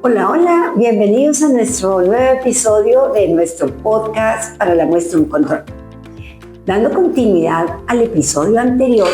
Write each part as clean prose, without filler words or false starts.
Hola, hola, bienvenidos a nuestro nuevo episodio de nuestro podcast para la muestra Un Control. Dando continuidad al episodio anterior,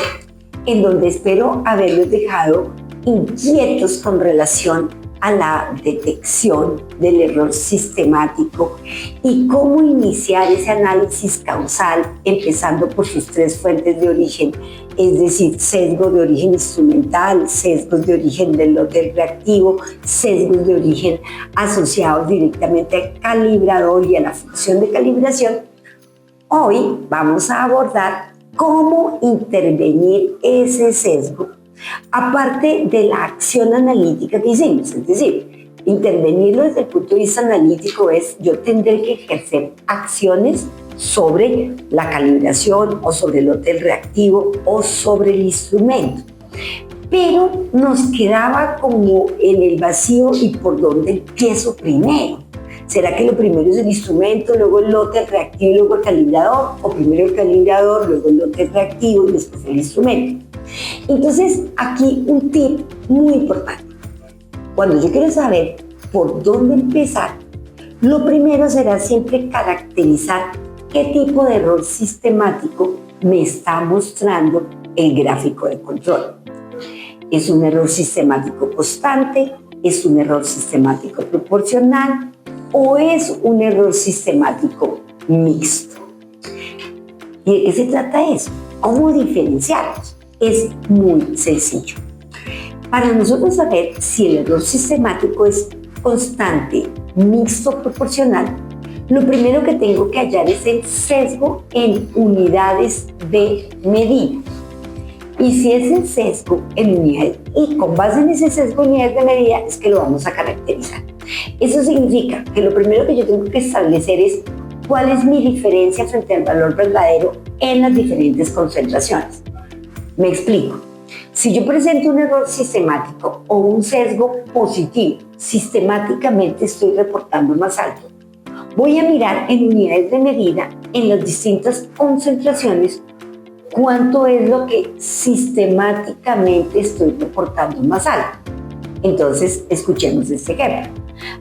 en donde espero haberlos dejado inquietos con relación a la detección del error sistemático y cómo iniciar ese análisis causal, empezando por sus tres fuentes de origen, es decir, sesgos de origen instrumental, sesgos de origen del lote reactivo, sesgos de origen asociados directamente al calibrador y a la función de calibración. Hoy vamos a abordar cómo intervenir ese sesgo, aparte de la acción analítica que hicimos, es decir, intervenirlo desde el punto de vista analítico es yo tendré que ejercer acciones sobre la calibración o sobre el lote reactivo o sobre el instrumento. Pero nos quedaba como en el vacío y por dónde empiezo primero. ¿Será que lo primero es el instrumento, luego el lote reactivo y luego el calibrador? ¿O primero el calibrador, luego el lote reactivo y después el instrumento? Entonces, aquí un tip muy importante. Cuando yo quiero saber por dónde empezar, lo primero será siempre caracterizar qué tipo de error sistemático me está mostrando el gráfico de control. ¿Es un error sistemático constante? ¿Es un error sistemático proporcional? ¿O es un error sistemático mixto? ¿Y de qué se trata eso? ¿Cómo diferenciarlos? Es muy sencillo. Para nosotros saber si el error sistemático es constante, mixto o proporcional, lo primero que tengo que hallar es el sesgo en unidades de medida. Y si es el sesgo en unidades, y con base en ese sesgo en unidades de medida, es que lo vamos a caracterizar. Eso significa que lo primero que yo tengo que establecer es cuál es mi diferencia frente al valor verdadero en las diferentes concentraciones. Me explico. Si yo presento un error sistemático o un sesgo positivo, sistemáticamente estoy reportando más alto. Voy a mirar en unidades de medida, en las distintas concentraciones, cuánto es lo que sistemáticamente estoy reportando más alto. Entonces, escuchemos este ejemplo.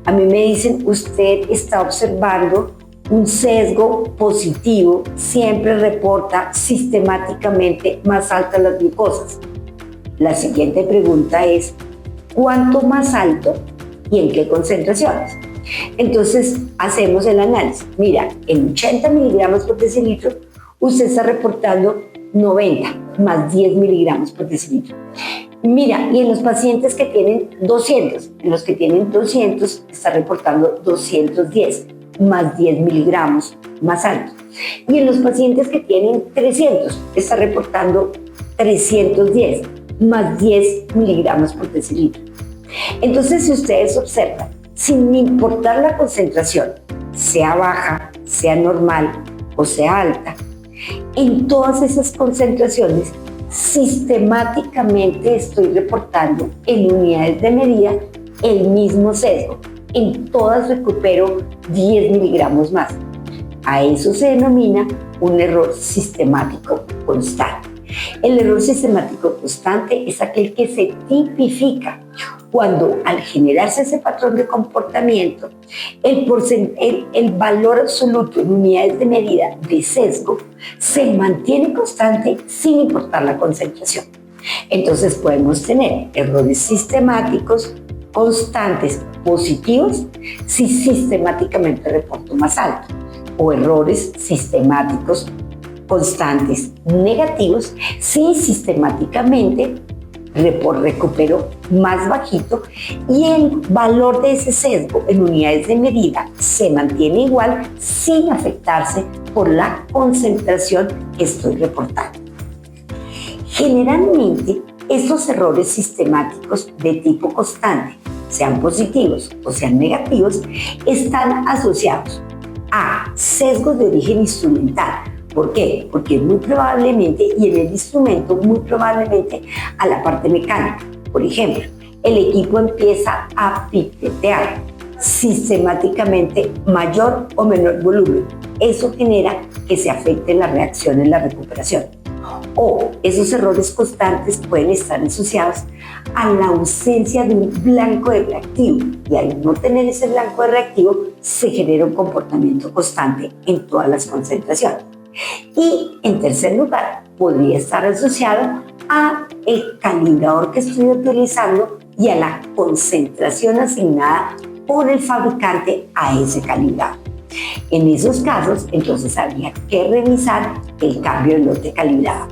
A mí me dicen, usted está observando un sesgo positivo, siempre reporta sistemáticamente más altas las glucosas. La siguiente pregunta es, ¿cuánto más alto y en qué concentraciones? Entonces, hacemos el análisis. Mira, en 80 miligramos por decilitro, usted está reportando 90 más 10 miligramos por decilitro. Mira, y en los pacientes que tienen 200, en los que tienen 200, está reportando 210 más 10 miligramos más alto. Y en los pacientes que tienen 300, está reportando 310 más 10 miligramos por decilitro. Entonces, si ustedes observan, sin importar la concentración, sea baja, sea normal o sea alta, en todas esas concentraciones, sistemáticamente estoy reportando en unidades de medida el mismo sesgo. En todas recupero 10 miligramos más. A eso se denomina un error sistemático constante. El error sistemático constante es aquel que se tipifica cuando al generarse ese patrón de comportamiento, el valor absoluto en unidades de medida de sesgo se mantiene constante sin importar la concentración. Entonces podemos tener errores sistemáticos constantes positivos si sistemáticamente reporto más alto, o errores sistemáticos constantes negativos si sistemáticamente recupero más bajito y el valor de ese sesgo en unidades de medida se mantiene igual sin afectarse por la concentración que estoy reportando. Generalmente, estos errores sistemáticos de tipo constante, sean positivos o sean negativos, están asociados a sesgos de origen instrumental. ¿Por qué? Porque muy probablemente, y en el instrumento, muy probablemente a la parte mecánica. Por ejemplo, el equipo empieza a pipetear sistemáticamente mayor o menor volumen. Eso genera que se afecte la reacción en la recuperación. O esos errores constantes pueden estar asociados a la ausencia de un blanco de reactivo, y al no tener ese blanco de reactivo se genera un comportamiento constante en todas las concentraciones. Y en tercer lugar, podría estar asociado a el calibrador que estoy utilizando y a la concentración asignada por el fabricante a ese calibrador. En esos casos, entonces habría que revisar el cambio de lote calibrado.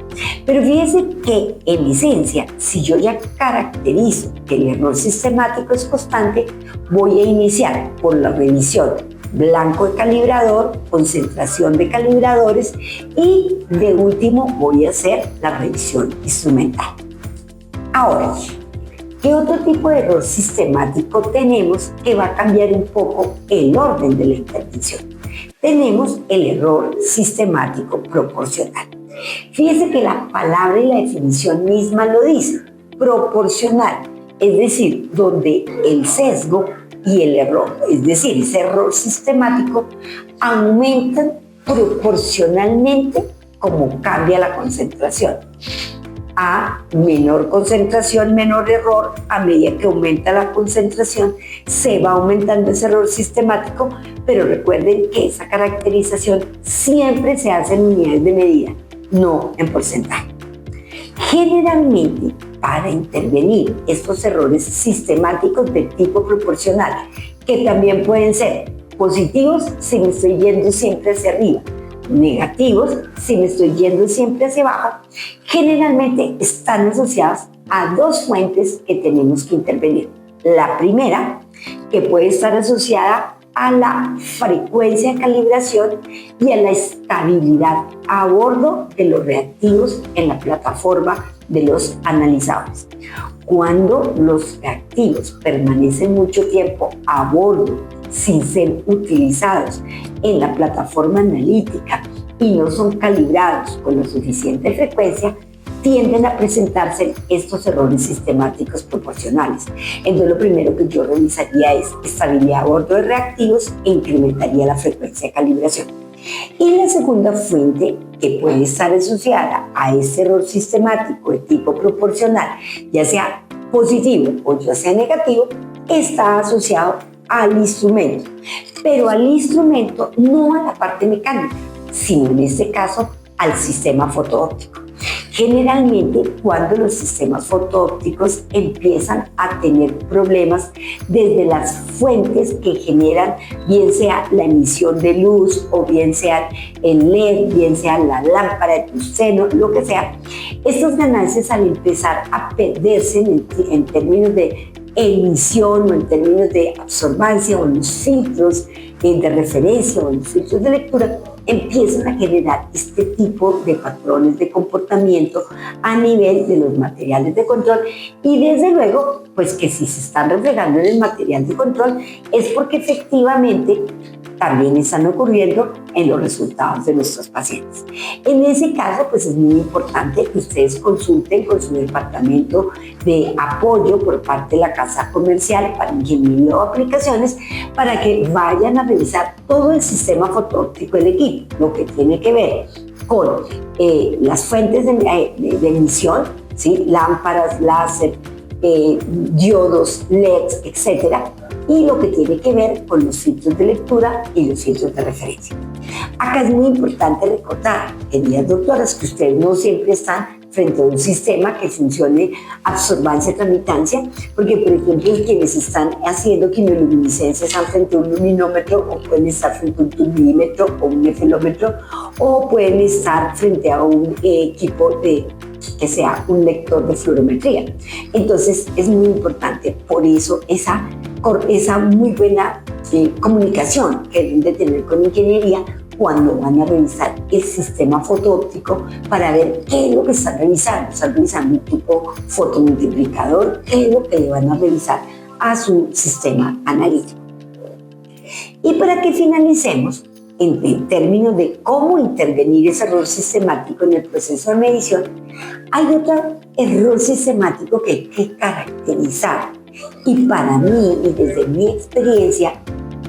Pero fíjense que en esencia, si yo ya caracterizo que el error sistemático es constante, voy a iniciar por la revisión blanco de calibrador, concentración de calibradores y de último voy a hacer la revisión instrumental. Ahora, ¿qué otro tipo de error sistemático tenemos que va a cambiar un poco el orden de la intervención? Tenemos el error sistemático proporcional. Fíjense que la palabra y la definición misma lo dice, proporcional, es decir, donde el sesgo y el error, es decir, ese error sistemático, aumentan proporcionalmente como cambia la concentración. A menor concentración, menor error. A medida que aumenta la concentración, se va aumentando ese error sistemático, pero recuerden que esa caracterización siempre se hace en unidades de medida, no en porcentaje. Generalmente, para intervenir estos errores sistemáticos de tipo proporcional, que también pueden ser positivos si me estoy yendo siempre hacia arriba, negativos si me estoy yendo siempre hacia abajo, generalmente están asociados a dos fuentes que tenemos que intervenir. La primera, que puede estar asociada a la frecuencia de calibración y a la estabilidad a bordo de los reactivos en la plataforma de los analizadores. Cuando los reactivos permanecen mucho tiempo a bordo sin ser utilizados en la plataforma analítica y no son calibrados con la suficiente frecuencia, tienden a presentarse estos errores sistemáticos proporcionales. Entonces lo primero que yo revisaría es estabilidad a bordo de reactivos e incrementaría la frecuencia de calibración. Y la segunda fuente que puede estar asociada a este error sistemático de tipo proporcional, ya sea positivo o ya sea negativo, está asociado al instrumento, pero al instrumento no a la parte mecánica, sino en este caso al sistema fotoóptico. Generalmente, cuando los sistemas fotoópticos empiezan a tener problemas desde las fuentes que generan, bien sea la emisión de luz o bien sea el LED, bien sea la lámpara de tungsteno, lo que sea, estas ganancias al empezar a perderse en términos de emisión o en términos de absorbancia o en los filtros de referencia o en los filtros de lectura, empiezan a generar este tipo de patrones de comportamiento a nivel de los materiales de control y desde luego, pues que si se están reflejando en el material de control es porque efectivamente también están ocurriendo en los resultados de nuestros pacientes. En ese caso, pues es muy importante que ustedes consulten con su departamento de apoyo por parte de la casa comercial para ingeniería o aplicaciones para que vayan a revisar todo el sistema fotoóptico del equipo, lo que tiene que ver con las fuentes de emisión, ¿sí? Lámparas, láser, diodos, LEDs, etcétera, y lo que tiene que ver con los filtros de lectura y los filtros de referencia. Acá es muy importante recordar, queridas doctoras, que ustedes no siempre están frente a un sistema que funcione absorbancia-tramitancia, porque por ejemplo quienes están haciendo quimioluminiscencia están frente a un luminómetro o pueden estar frente a un turbímetro o un nefilómetro o pueden estar frente a un equipo que sea un lector de fluorometría. Entonces es muy importante, por eso esa muy buena comunicación que deben de tener con ingeniería cuando van a revisar el sistema fotoóptico para ver qué es lo que están revisando. Están revisando un tipo fotomultiplicador, qué es lo que le van a revisar a su sistema analítico. Y para que finalicemos, en términos de cómo intervenir ese error sistemático en el proceso de medición, hay otro error sistemático que hay que caracterizar. Y para mí, y desde mi experiencia,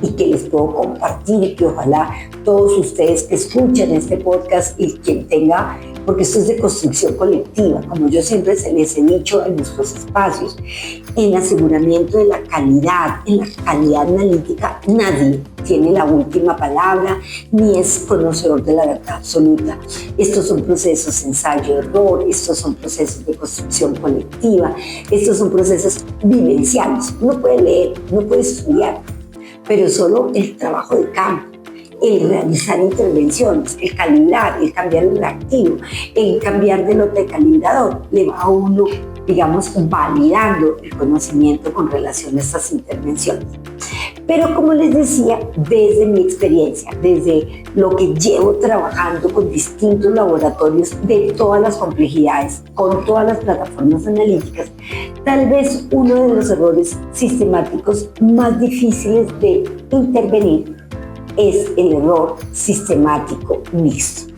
y que les puedo compartir y que ojalá todos ustedes que escuchen este podcast y quien tenga porque esto es de construcción colectiva, como yo siempre se les he dicho en nuestros espacios. En aseguramiento de la calidad, en la calidad analítica, nadie tiene la última palabra ni es conocedor de la verdad absoluta. Estos son procesos de ensayo-error, estos son procesos de construcción colectiva, estos son procesos vivenciales. Uno puede leer, uno puede estudiar, pero solo el trabajo de campo, el realizar intervenciones, el calibrar, el cambiar el reactivo, el cambiar de lote de calibrador, le va a uno, digamos, validando el conocimiento con relación a estas intervenciones. Pero como les decía, desde mi experiencia, desde lo que llevo trabajando con distintos laboratorios de todas las complejidades, con todas las plataformas analíticas, tal vez uno de los errores sistemáticos más difíciles de intervenir es el error sistemático mixto.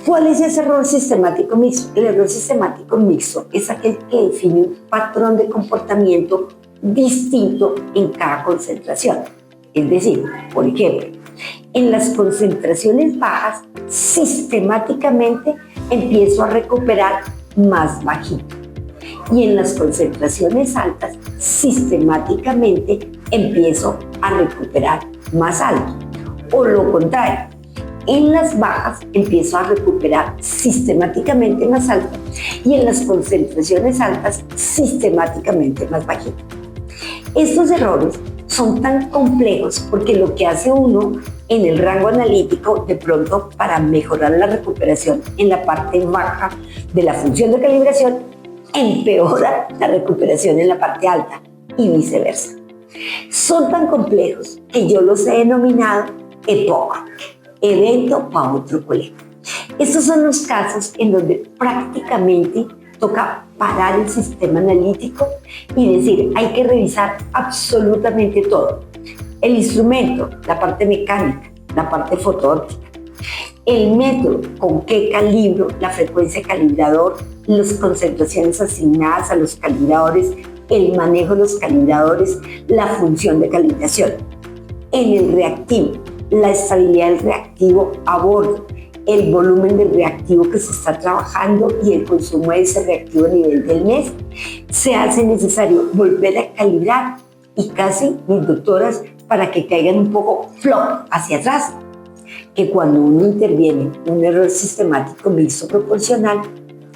¿Cuál es ese error sistemático mixto? El error sistemático mixto es aquel que define un patrón de comportamiento distinto en cada concentración. Es decir, por ejemplo, en las concentraciones bajas, sistemáticamente empiezo a recuperar más bajito. Y en las concentraciones altas, sistemáticamente empiezo a recuperar más alto. O lo contrario, en las bajas empiezo a recuperar sistemáticamente más alto y en las concentraciones altas sistemáticamente más bajito. Estos errores son tan complejos porque lo que hace uno en el rango analítico, de pronto para mejorar la recuperación en la parte baja de la función de calibración, empeora la recuperación en la parte alta y viceversa. Son tan complejos que yo los he denominado EPOC, evento para otro colega. Estos son los casos en donde prácticamente toca parar el sistema analítico y decir, hay que revisar absolutamente todo. El instrumento, la parte mecánica, la parte fotoóptica, el método, con qué calibro, la frecuencia de calibrador, las concentraciones asignadas a los calibradores, el manejo de los calibradores, la función de calibración. En el reactivo, la estabilidad del reactivo a bordo, el volumen del reactivo que se está trabajando y el consumo de ese reactivo a nivel del mes, se hace necesario volver a calibrar y casi mis doctoras para que caigan un poco flop hacia atrás, que cuando uno interviene un error sistemático mixto proporcional,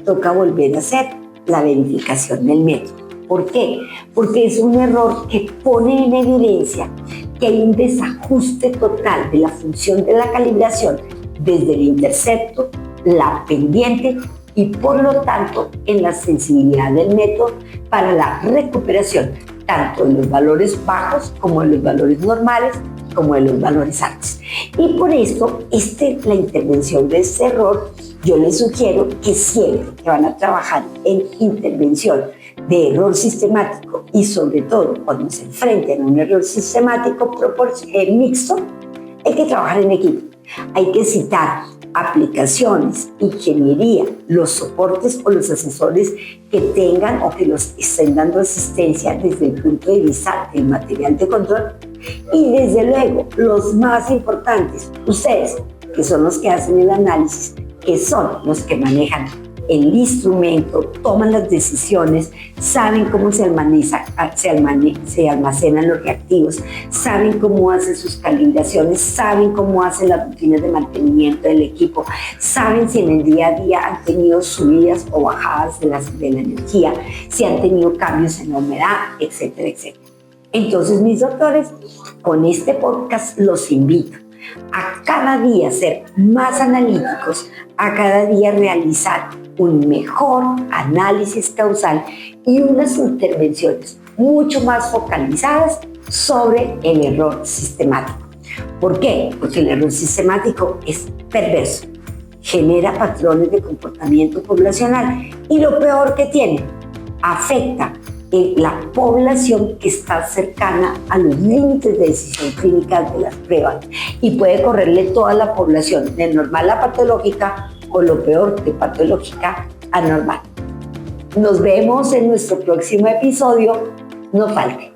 toca volver a hacer la verificación del método. ¿Por qué? Porque es un error que pone en evidencia que hay un desajuste total de la función de la calibración desde el intercepto, la pendiente y por lo tanto en la sensibilidad del método para la recuperación tanto de los valores bajos como de los valores normales como de los valores altos. Y por esto, la intervención de este error, yo les sugiero que siempre que van a trabajar en intervención de error sistemático y sobre todo cuando se enfrenten a un error sistemático mixto, hay que trabajar en equipo. Hay que citar aplicaciones, ingeniería, los soportes o los asesores que tengan o que los estén dando asistencia desde el punto de vista del material de control y desde luego los más importantes, ustedes, que son los que hacen el análisis, que son los que manejan el instrumento, toman las decisiones, saben cómo se almacenan los reactivos, saben cómo hacen sus calibraciones, saben cómo hacen las rutinas de mantenimiento del equipo, saben si en el día a día han tenido subidas o bajadas de la energía, si han tenido cambios en la humedad, etcétera, etcétera. Entonces, mis doctores, con este podcast los invito a cada día ser más analíticos, a cada día realizar un mejor análisis causal y unas intervenciones mucho más focalizadas sobre el error sistemático. ¿Por qué? Porque el error sistemático es perverso, genera patrones de comportamiento poblacional y lo peor que tiene, afecta la población que está cercana a los límites de decisión clínica de las pruebas y puede correrle toda la población de normal a patológica o lo peor, de patológica a normal. Nos vemos en nuestro próximo episodio. No falte.